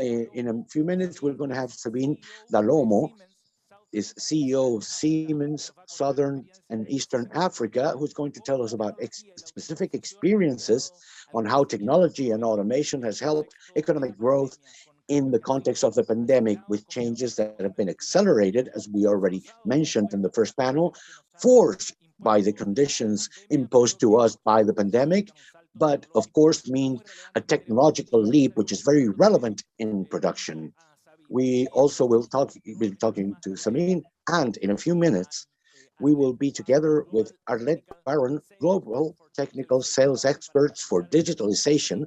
in a few minutes, we're going to have Sabine Dall'Omo, is CEO of Siemens Southern and Eastern Africa, who's going to tell us about specific experiences on how technology and automation has helped economic growth in the context of the pandemic, with changes that have been accelerated, as we already mentioned in the first panel, forced by the conditions imposed to us by the pandemic, but of course mean a technological leap which is very relevant in production. We also will be talking to Sabine, and in a few minutes, we will be together with Arlette Baron, global technical sales experts for digitalization,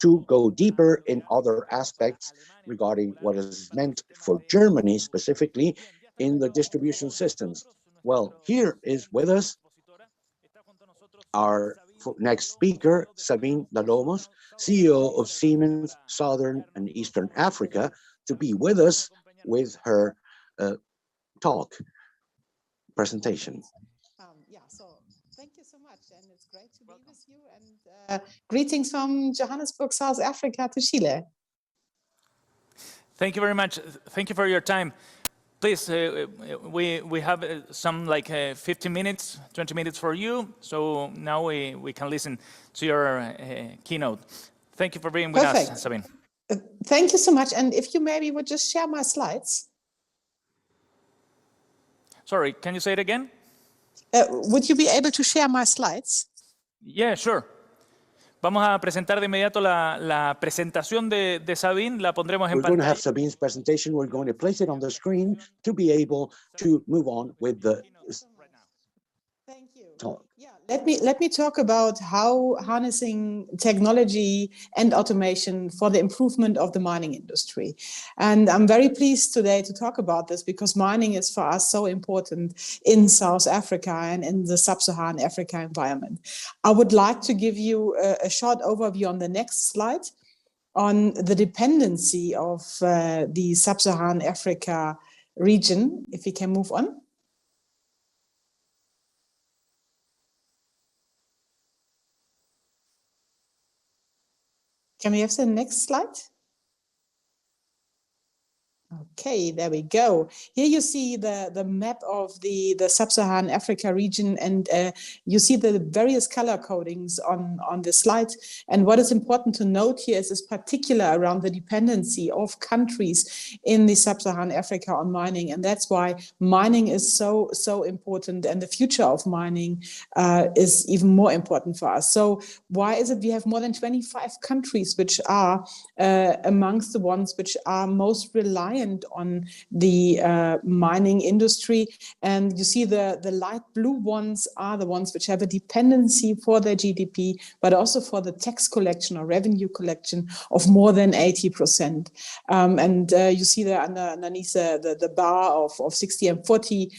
to go deeper in other aspects regarding what is meant for Germany specifically in the distribution systems. Well, here is with us our next speaker, Sabine Dall'Omo, CEO of Siemens Southern and Eastern Africa, to be with us with her presentation. So thank you so much, and it's great to be with you, and greetings from Johannesburg, South Africa to Chile. Thank you very much. Thank you for your time. Please, we have some 15 minutes, 20 minutes for you, so now we can listen to your keynote. Thank you for being with us, Sabine. Thank you so much, and if you maybe would just share my slides. Sorry, can you say it again? Would you be able to share my slides? Yeah, sure. Vamos a presentar de inmediato la presentación de Sabine, la pondremos en pantalla. We're going to have Sabine's presentation. We're going to place it on the screen to be able to move on with the talk. Yeah, let me talk about how harnessing technology and automation for the improvement of the mining industry. And I'm very pleased today to talk about this because mining is for us so important in South Africa and in the Sub-Saharan Africa environment. I would like to give you a short overview on the next slide on the dependency of the Sub-Saharan Africa region, if we can move on. Can we have the next slide? Okay, there we go. Here you see the map of the Sub-Saharan Africa region, and you see the various color codings on the slide. And what is important to note here is particular around the dependency of countries in the Sub-Saharan Africa on mining. And that's why mining is so important, and the future of mining is even more important for us. So why is it we have more than 25 countries which are amongst the ones which are most reliant on the mining industry? And you see the light blue ones are the ones which have a dependency for their GDP, but also for the tax collection or revenue collection of more than 80%. And you see there underneath the bar of 60 and 40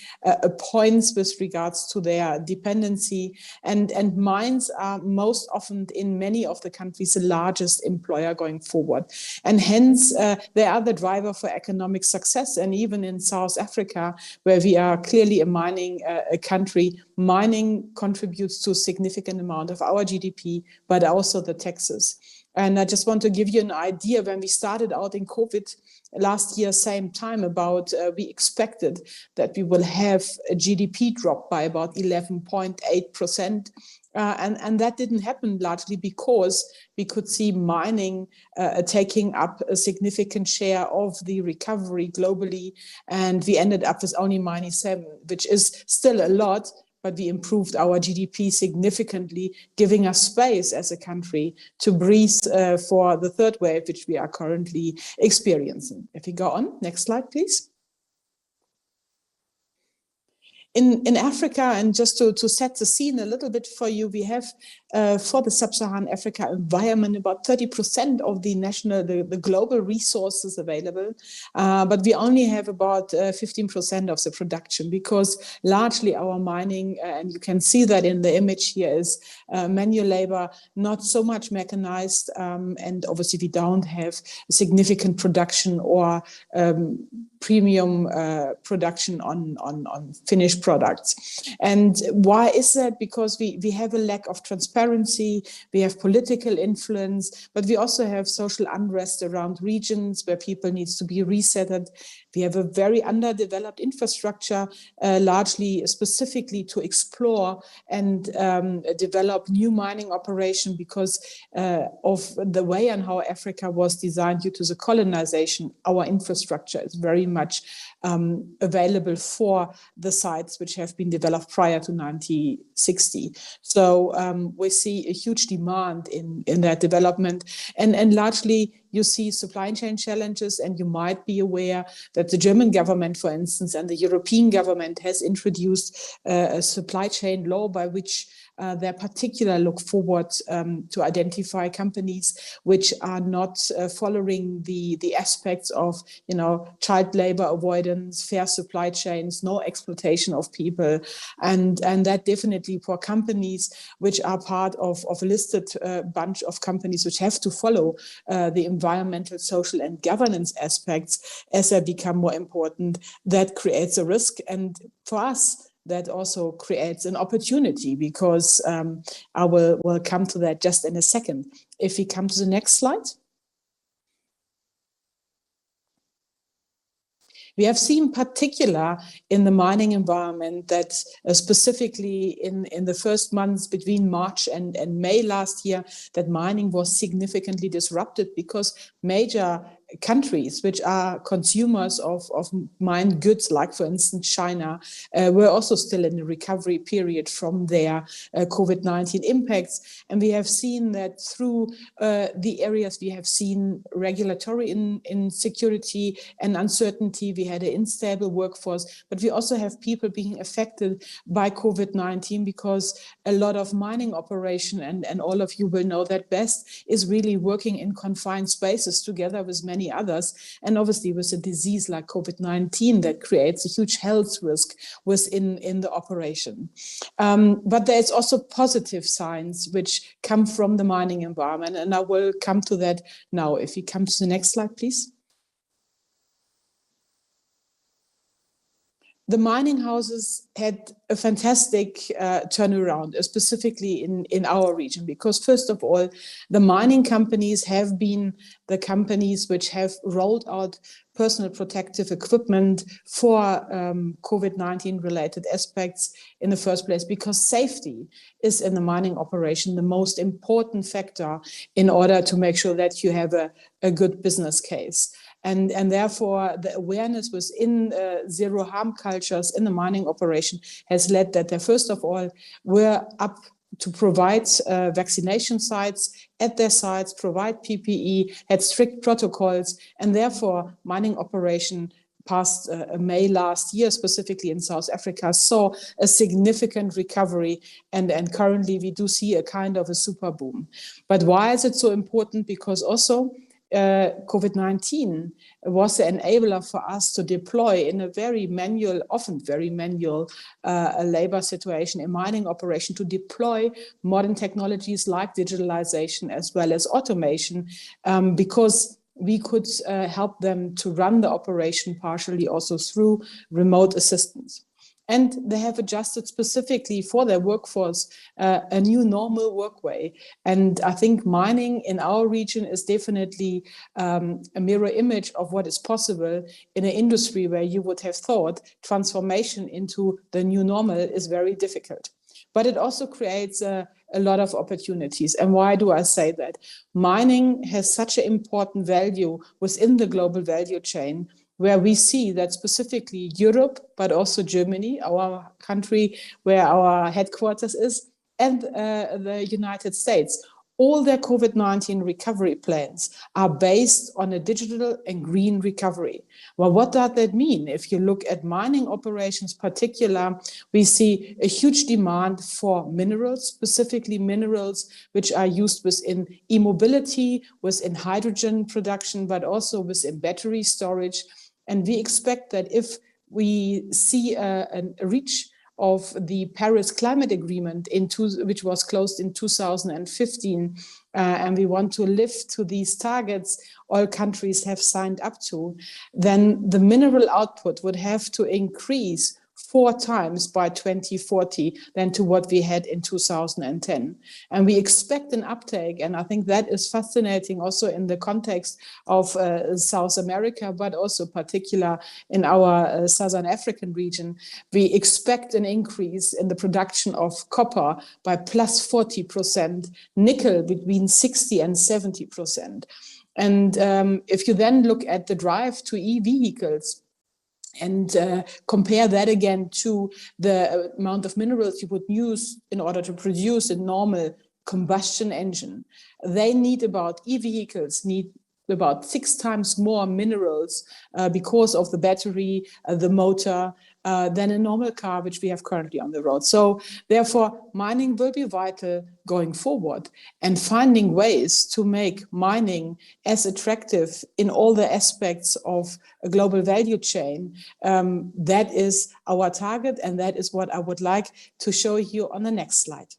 points with regards to their dependency. And mines are most often in many of the countries the largest employer going forward. And hence, they are the driver for economic success. And even in South Africa, where we are clearly a mining country, mining contributes to a significant amount of our GDP, but also the taxes. And I just want to give you an idea. When we started out in COVID last year, same time, we expected that we will have a GDP drop by about 11.8%. And that didn't happen largely because we could see mining taking up a significant share of the recovery globally. And we ended up with only -7, which is still a lot, but we improved our GDP significantly, giving us space as a country to breathe for the third wave, which we are currently experiencing. If we go on, next slide, please. In Africa, and just to set the scene a little bit for you, we have for the Sub-Saharan Africa environment about 30% of the global resources available, but we only have about 15% of the production, because largely our mining, and you can see that in the image here, is manual labor, not so much mechanized, and obviously we don't have significant production or premium production on finished products. And why is that? Because we have a lack of transparency, we have political influence, but we also have social unrest around regions where people needs to be resettled. We have a very underdeveloped infrastructure, largely specifically to explore and develop new mining operation because of the way and how Africa was designed due to the colonization. Our infrastructure is very much available for the sites which have been developed prior to 1960. So we see a huge demand in that development, and largely you see supply chain challenges, and you might be aware that the German government, for instance, and the European government has introduced a supply chain law by which they particularly look forward to identify companies which are not following the aspects of, child labor avoidance, fair supply chains, no exploitation of people, and that definitely for companies which are part of a listed bunch of companies which have to follow the environmental, social, and governance aspects as they become more important. That creates a risk, and for us, that also creates an opportunity because I will come to that just in a second. If we come to the next slide. We have seen particular in the mining environment that specifically in the first months between March and May last year, that mining was significantly disrupted because major countries which are consumers of mined goods, like for instance China, were also still in the recovery period from their COVID-19 impacts. And we have seen that through the areas we have seen regulatory insecurity and uncertainty. We had an unstable workforce, but we also have people being affected by COVID-19 because a lot of mining operation, and all of you will know that best, is really working in confined spaces together with many others. And obviously with a disease like COVID-19 that creates a huge health risk within the operation. But there's also positive signs which come from the mining environment. And I will come to that now. If you come to the next slide, please. The mining houses had a fantastic turnaround, specifically in our region, because first of all, the mining companies have been the companies which have rolled out personal protective equipment for COVID-19 related aspects in the first place, because safety is in the mining operation the most important factor in order to make sure that you have a good business case. And therefore, the awareness within zero harm cultures in the mining operation has led that they, first of all, were up to provide vaccination sites at their sites, provide PPE, had strict protocols, and therefore mining operation past May last year, specifically in South Africa, saw a significant recovery, and currently we do see a kind of a super boom. But why is it so important? Because also COVID-19 was the enabler for us to deploy in a very manual, often very manual labor situation in mining operation, to deploy modern technologies like digitalization as well as automation, because we could help them to run the operation partially also through remote assistance. And they have adjusted specifically for their workforce a new normal workway. And I think mining in our region is definitely a mirror image of what is possible in an industry where you would have thought transformation into the new normal is very difficult. But it also creates a lot of opportunities. And why do I say that? Mining has such an important value within the global value chain, where we see that specifically Europe, but also Germany, our country where our headquarters is, and the United States, all their COVID-19 recovery plans are based on a digital and green recovery. Well, what does that mean? If you look at mining operations particular, we see a huge demand for minerals, specifically minerals which are used within e-mobility, within hydrogen production, but also within battery storage. And we expect that if we see a reach of the Paris Climate Agreement which was closed in 2015, and we want to live to these targets all countries have signed up to, then the mineral output would have to increase 4 times by 2040 than to what we had in 2010. And we expect an uptake, and I think that is fascinating also in the context of South America, but also particular in our Southern African region. We expect an increase in the production of copper by plus 40%, nickel between 60 and 70%. And if you then look at the drive to e-vehicles, and compare that again to the amount of minerals you would use in order to produce a normal combustion engine, they need e-vehicles need about 6 times more minerals because of the battery, the motor, than a normal car, which we have currently on the road. So therefore, mining will be vital going forward, and finding ways to make mining as attractive in all the aspects of a global value chain. That is our target, and that is what I would like to show you on the next slide.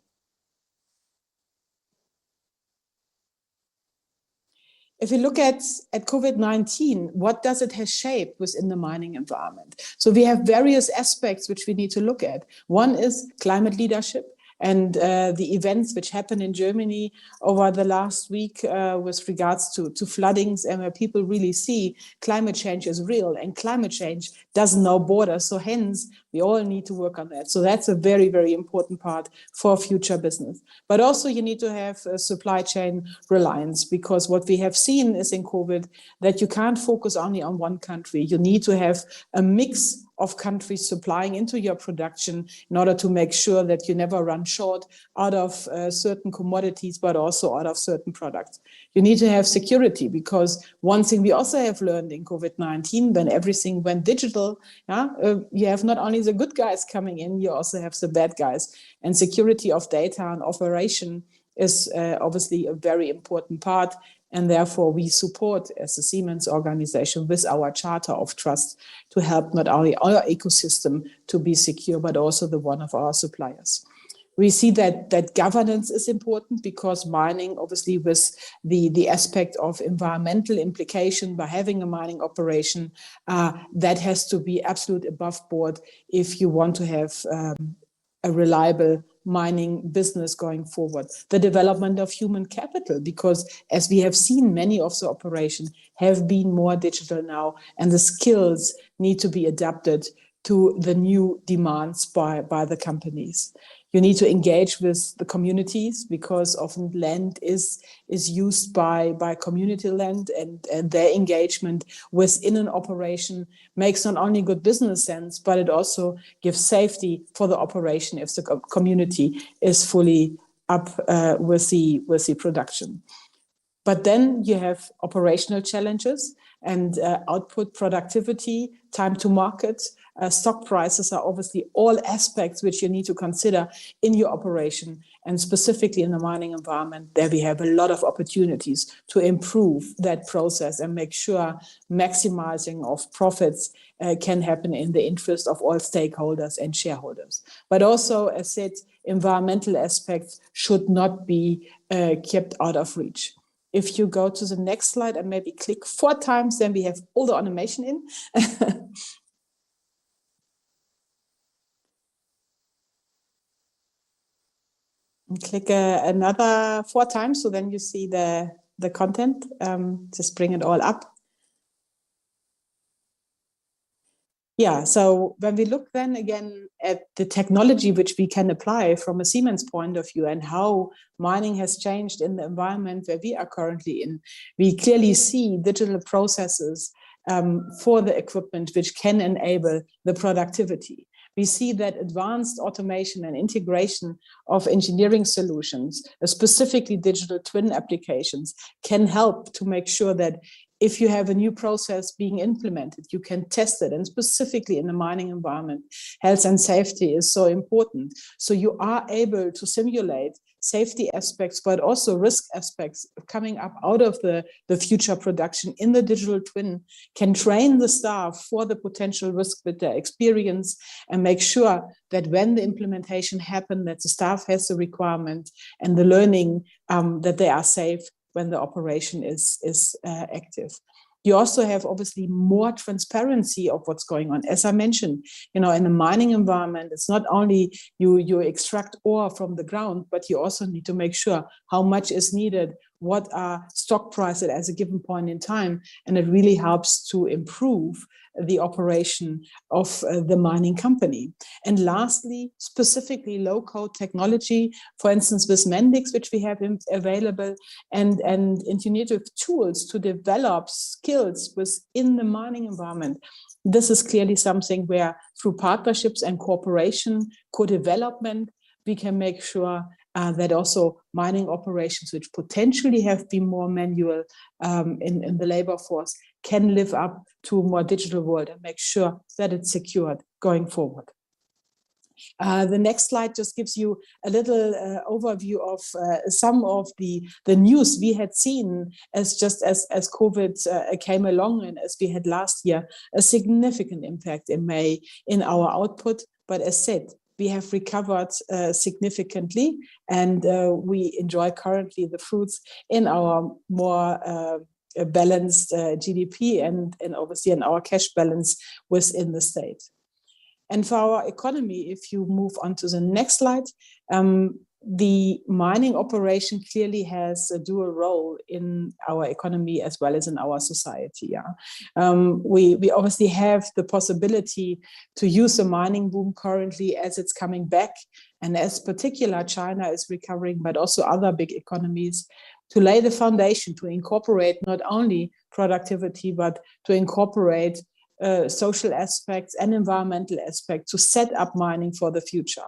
If we look at COVID-19, what does it have shaped within the mining environment? So we have various aspects which we need to look at. One is climate leadership, and the events which happened in Germany over the last week with regards to floodings, and where people really see climate change is real, and climate change doesn't know borders. So hence, we all need to work on that. So that's a very, very important part for future business. But also you need to have a supply chain reliance, because what we have seen is in COVID that you can't focus only on one country. You need to have a mix of countries supplying into your production in order to make sure that you never run short out of certain commodities, but also out of certain products. You need to have security, because one thing we also have learned in COVID-19, when everything went digital, you have not only the good guys coming in, you also have the bad guys. And security of data and operation is obviously a very important part. And therefore, we support, as a Siemens organization, with our Charter of Trust, to help not only our ecosystem to be secure, but also the one of our suppliers. We see that governance is important, because mining, obviously, with the aspect of environmental implication by having a mining operation, that has to be absolute above board if you want to have a reliable mining business going forward. The development of human capital, because as we have seen, many of the operations have been more digital now, and the skills need to be adapted to the new demands by the companies. You need to engage with the communities, because often land is used by community land, and their engagement within an operation makes not only good business sense, but it also gives safety for the operation if the community is fully up with the production. But then you have operational challenges, and output, productivity, time to market, stock prices are obviously all aspects which you need to consider in your operation. And specifically in the mining environment, there we have a lot of opportunities to improve that process and make sure maximizing of profits can happen in the interest of all stakeholders and shareholders. But also, as said, environmental aspects should not be kept out of reach. If you go to the next slide and maybe click 4 times, then we have all the automation in. And click another 4 times, so then you see the content. Just bring it all up. Yeah, so when we look then again at the technology which we can apply from a Siemens point of view, and how mining has changed in the environment where we are currently in, we clearly see digital processes for the equipment which can enable the productivity. We see that advanced automation and integration of engineering solutions, specifically digital twin applications, can help to make sure that if you have a new process being implemented, you can test it. And specifically in the mining environment, health and safety is so important. So you are able to simulate safety aspects, but also risk aspects coming up out of the future production in the digital twin, can train the staff for the potential risk with their experience and make sure that when the implementation happens, that the staff has the requirement and the learning that they are safe when the operation is active. You also have obviously more transparency of what's going on. As I mentioned, in a mining environment, it's not only you extract ore from the ground, but you also need to make sure how much is needed, what are stock prices at a given point in time, and it really helps to improve the operation of the mining company. And lastly, specifically low-code technology, for instance, with Mendix, which we have available, and intuitive tools to develop skills within the mining environment. This is clearly something where through partnerships and cooperation, co-development, we can make sure that also mining operations, which potentially have been more manual in the labor force, can live up to a more digital world and make sure that it's secured going forward. The next slide just gives you a little overview of some of the news we had seen as COVID came along, and as we had last year, a significant impact in May in our output. But as said, we have recovered significantly, and we enjoy currently the fruits in our more balanced GDP and obviously in our cash balance within the state. And for our economy, if you move on to the next slide, the mining operation clearly has a dual role in our economy as well as in our society. We obviously have the possibility to use the mining boom currently as it's coming back, and as particular China is recovering, but also other big economies, to lay the foundation to incorporate not only productivity, but to incorporate social aspects and environmental aspects to set up mining for the future.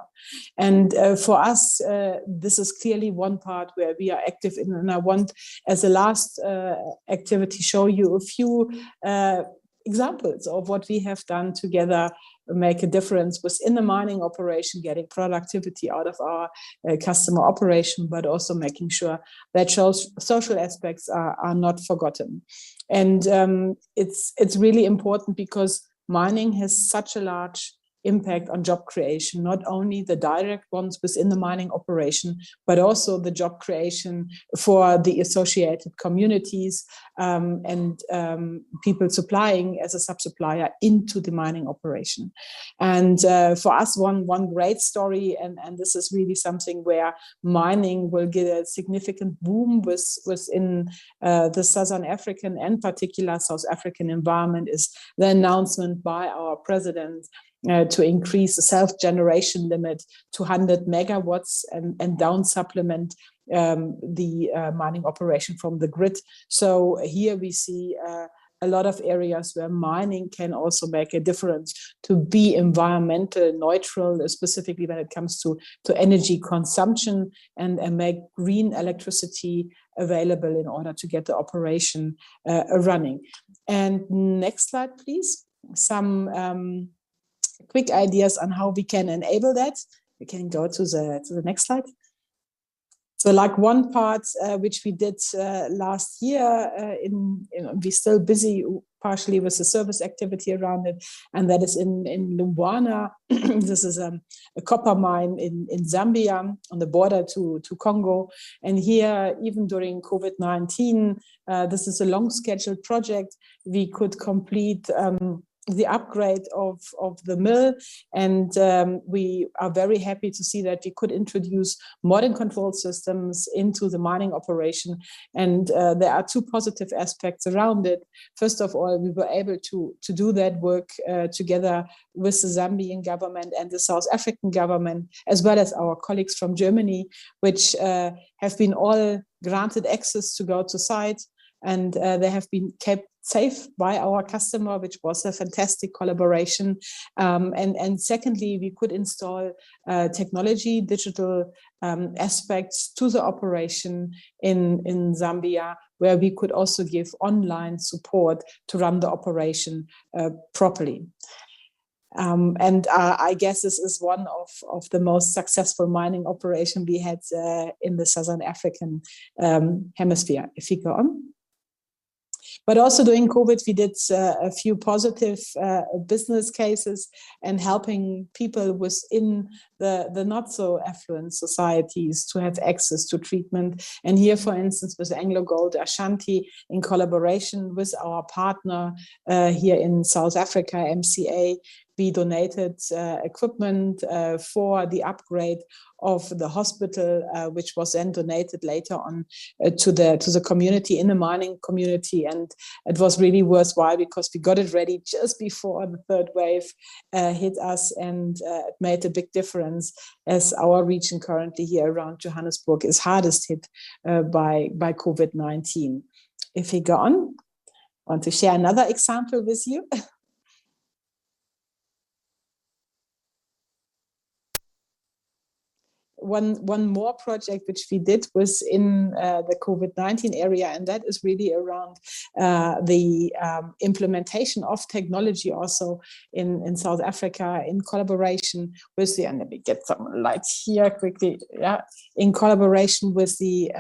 And for us, this is clearly one part where we are active in. And I want, as a last activity, show you a few examples of what we have done together, make a difference within the mining operation, getting productivity out of our customer operation, but also making sure that social aspects are not forgotten. And it's really important because mining has such a large impact on job creation, not only the direct ones within the mining operation, but also the job creation for the associated communities and people supplying as a sub-supplier into the mining operation. And for us, one great story, and this is really something where mining will get a significant boom within the Southern African and particular South African environment, is the announcement by our president to increase the self-generation limit to 100 megawatts and down supplement the mining operation from the grid. So here we see a lot of areas where mining can also make a difference to be environmental neutral, specifically when it comes to energy consumption, and make green electricity available in order to get the operation running. And next slide, please. Some quick ideas on how we can enable that. We can go to the next slide. So like one part which we did last year, we're still busy partially with the service activity around it, and that is in Lumbwana. This is a copper mine in Zambia on the border to Congo. And here, even during COVID-19, this is a long scheduled project. We could complete the upgrade of the mill, and we are very happy to see that we could introduce modern control systems into the mining operation. And there are two positive aspects around it. First of all, we were able to do that work together with the Zambian government and the South African government, as well as our colleagues from Germany, which have been all granted access to go to site, and they have been kept safe by our customer, which was a fantastic collaboration. And secondly, we could install technology, digital aspects to the operation in Zambia, where we could also give online support to run the operation properly. I guess this is one of the most successful mining operation we had in the Southern African hemisphere. If you go on. But also during COVID, we did a few positive business cases and helping people within the not so affluent societies to have access to treatment. And here, for instance, with Anglo Gold Ashanti, in collaboration with our partner here in South Africa, MCA, we donated equipment for the upgrade of the hospital, which was then donated later on to the community, in the mining community. And it was really worthwhile because we got it ready just before the third wave hit us, and it made a big difference, as our region currently here around Johannesburg is hardest hit by COVID-19. If we go on, I want to share another example with you. One more project which we did was in the COVID-19 area, and that is really around the implementation of technology also in South Africa, in collaboration with the, and let me get some lights here quickly, in collaboration with the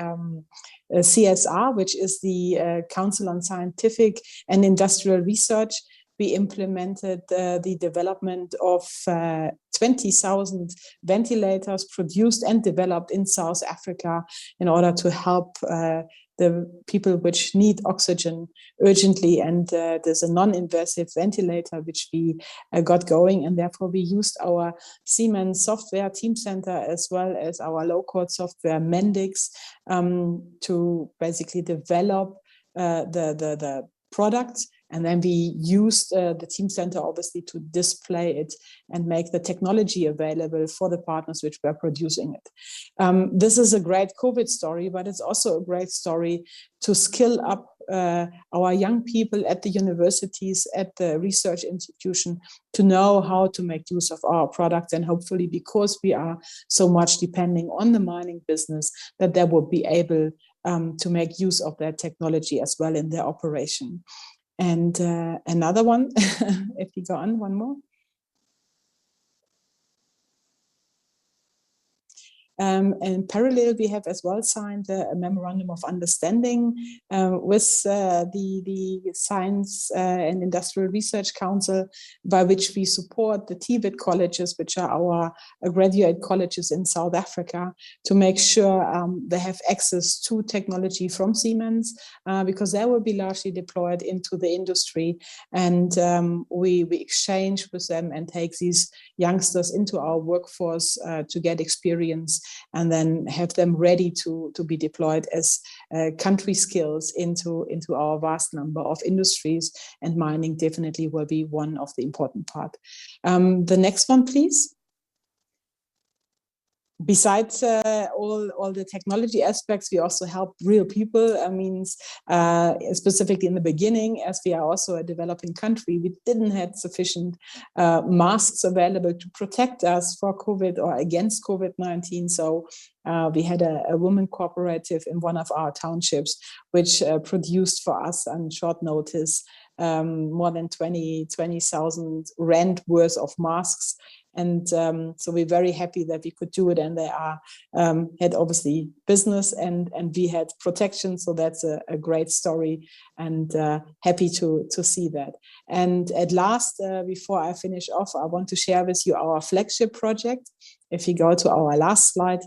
CSR, which is the Council on Scientific and Industrial Research. We implemented the development of 20,000 ventilators produced and developed in South Africa in order to help the people which need oxygen urgently. And there's a non-invasive ventilator which we got going, and therefore we used our Siemens software team center as well as our low-code software Mendix to basically develop the product. And then we used the Team Center, obviously, to display it and make the technology available for the partners which were producing it. This is a great COVID story, but it's also a great story to skill up our young people at the universities, at the research institution, to know how to make use of our products. And hopefully, because we are so much depending on the mining business, that they will be able to make use of that technology as well in their operation. And another one, if you go on, one more. In parallel, we have as well signed a memorandum of understanding with the Science and Industrial Research Council, by which we support the TVET colleges, which are our graduate colleges in South Africa, to make sure they have access to technology from Siemens, because they will be largely deployed into the industry. And we exchange with them and take these youngsters into our workforce to get experience, and then have them ready to be deployed as country skills into our vast number of industries, and mining definitely will be one of the important part. The next one, please. Besides all the technology aspects, we also help real people. I mean, specifically in the beginning, as we are also a developing country, we didn't have sufficient masks available to protect us for COVID or against COVID-19. So we had a women cooperative in one of our townships, which produced for us on short notice more than 20,000 rand worth of masks. And so we're very happy that we could do it, and they are had obviously business and we had protection. So that's a great story, and happy to see that. And at last, before I finish off, I want to share with you our flagship project. If you go to our last slide.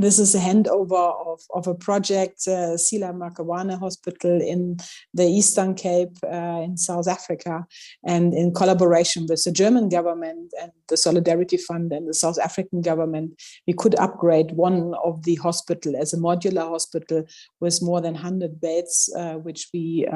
This is a handover of a project, Sila Makawane Hospital in the Eastern Cape in South Africa, and in collaboration with the German government and the Solidarity Fund and the South African government, we could upgrade one of the hospital as a modular hospital with more than 100 beds, which we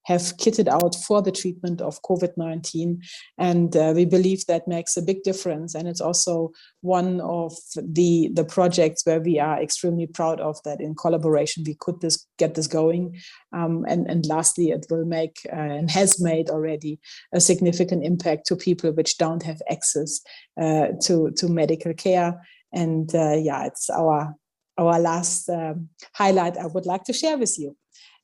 have kitted out for the treatment of COVID-19. And we believe that makes a big difference. And it's also one of the projects where we are extremely proud of, that in collaboration we could get this going. And lastly, it will make and has made already a significant impact to people which don't have access to medical care. And it's our our last highlight I would like to share with you.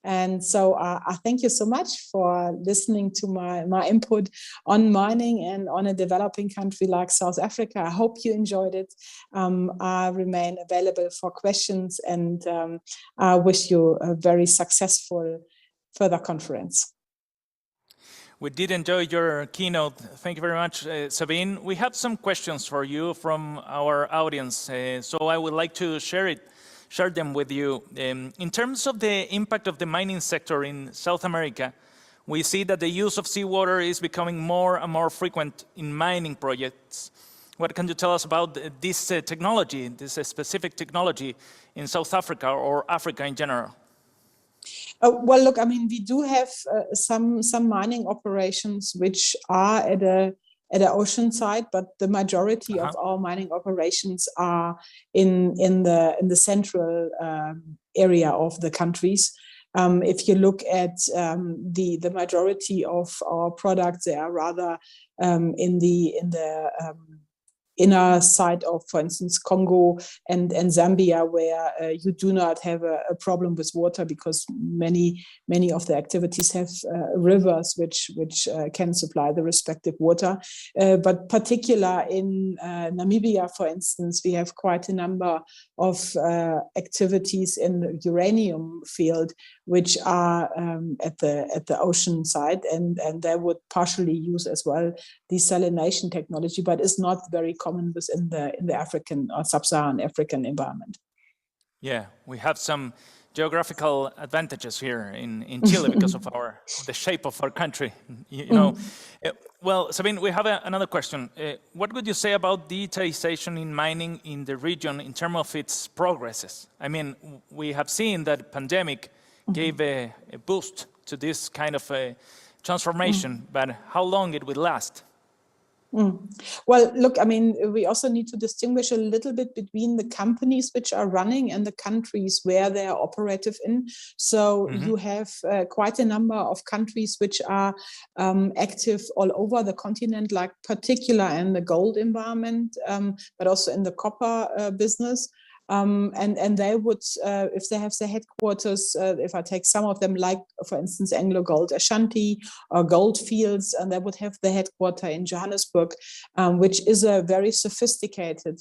And so I thank you so much for listening to my input on mining and on a developing country like South Africa. I hope you enjoyed it. I remain available for questions, and I wish you a very successful further conference. We did enjoy your keynote. Thank you very much, Sabine. We have some questions for you from our audience, so I would like to share them with you. In terms of the impact of the mining sector in South America, we see that the use of seawater is becoming more and more frequent in mining projects. What can you tell us about this technology, this specific technology in South Africa or Africa in general? Well, look, I mean, we do have some mining operations which are at the ocean side, but the majority of our mining operations are in the central area of the countries. If you look at the majority of our products, they are rather in the inner side of, for instance, Congo and Zambia, where you do not have a problem with water, because many of the activities have rivers which can supply the respective water. But particular in Namibia, for instance, we have quite a number of activities in the uranium field, which are at the ocean side, and they would partially use as well desalination technology, but it's not very common within the African or sub-Saharan African environment. Yeah, we have some geographical advantages here in Chile because of the shape of our country. You know, well, Sabine, we have another question. What would you say about digitization in mining in the region in terms of its progresses? I mean, we have seen that pandemic gave a boost to this kind of a transformation, but how long it will last? Well, look, I mean, we also need to distinguish a little bit between the companies which are running and the countries where they are operative in. So you have quite a number of countries which are active all over the continent, like particular in the gold environment, but also in the copper business. And they would, if they have their headquarters, if I take some of them, like, for instance, Anglo Gold Ashanti or Gold Fields, and they would have the headquarter in Johannesburg, which is a very sophisticated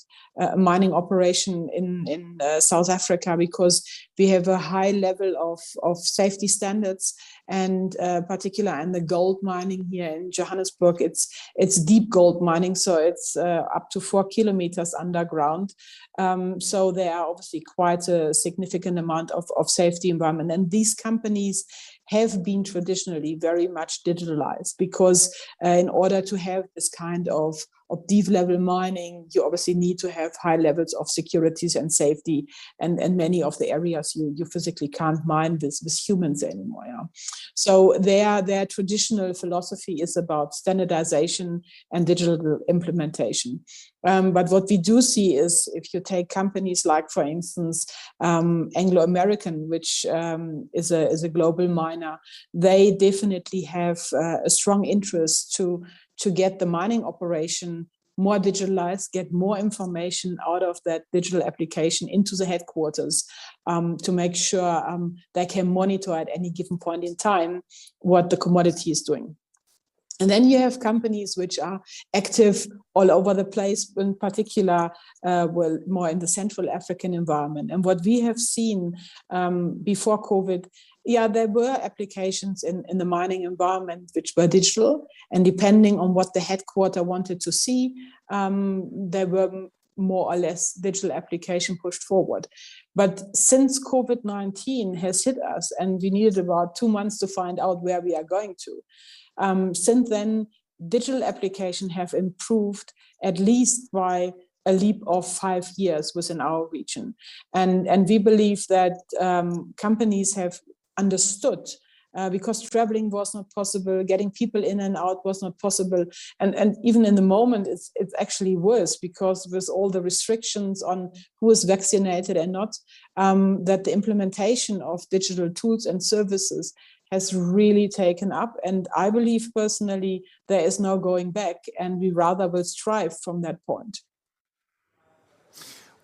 mining operation in South Africa, because we have a high level of safety standards, and particular in the gold mining here in Johannesburg, it's deep gold mining, so it's up to 4 kilometers underground. So there are obviously quite a significant amount of safety environment. And these companies have been traditionally very much digitalized, because in order to have this kind of deep level mining, you obviously need to have high levels of securities and safety. And many of the areas you physically can't mine with humans anymore. Yeah? So their traditional philosophy is about standardization and digital implementation. But what we do see is, if you take companies like, for instance, Anglo American, which is a global miner, they definitely have a strong interest to get the mining operation more digitalized, get more information out of that digital application into the headquarters, to make sure they can monitor at any given point in time what the commodity is doing. And then you have companies which are active all over the place, in particular, well, more in the Central African environment. And what we have seen before COVID, yeah, there were applications in the mining environment which were digital, and depending on what the headquarter wanted to see, there were more or less digital application pushed forward. But since COVID-19 has hit us, and we needed about 2 months to find out where we are going to, since then, digital application have improved at least by a leap of 5 years within our region. And we believe that companies have understood, because traveling was not possible, getting people in and out was not possible. And even in the moment, it's actually worse, because with all the restrictions on who is vaccinated and not, that the implementation of digital tools and services has really taken up. And I believe personally, there is no going back, and we rather will strive from that point.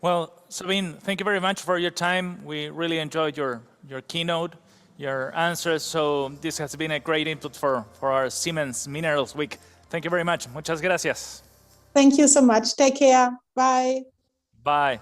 Well, Sabine, thank you very much for your time. We really enjoyed your keynote, your answers. So this has been a great input for our Siemens Minerals Week. Thank you very much. Muchas gracias. Thank you so much. Take care. Bye. Bye.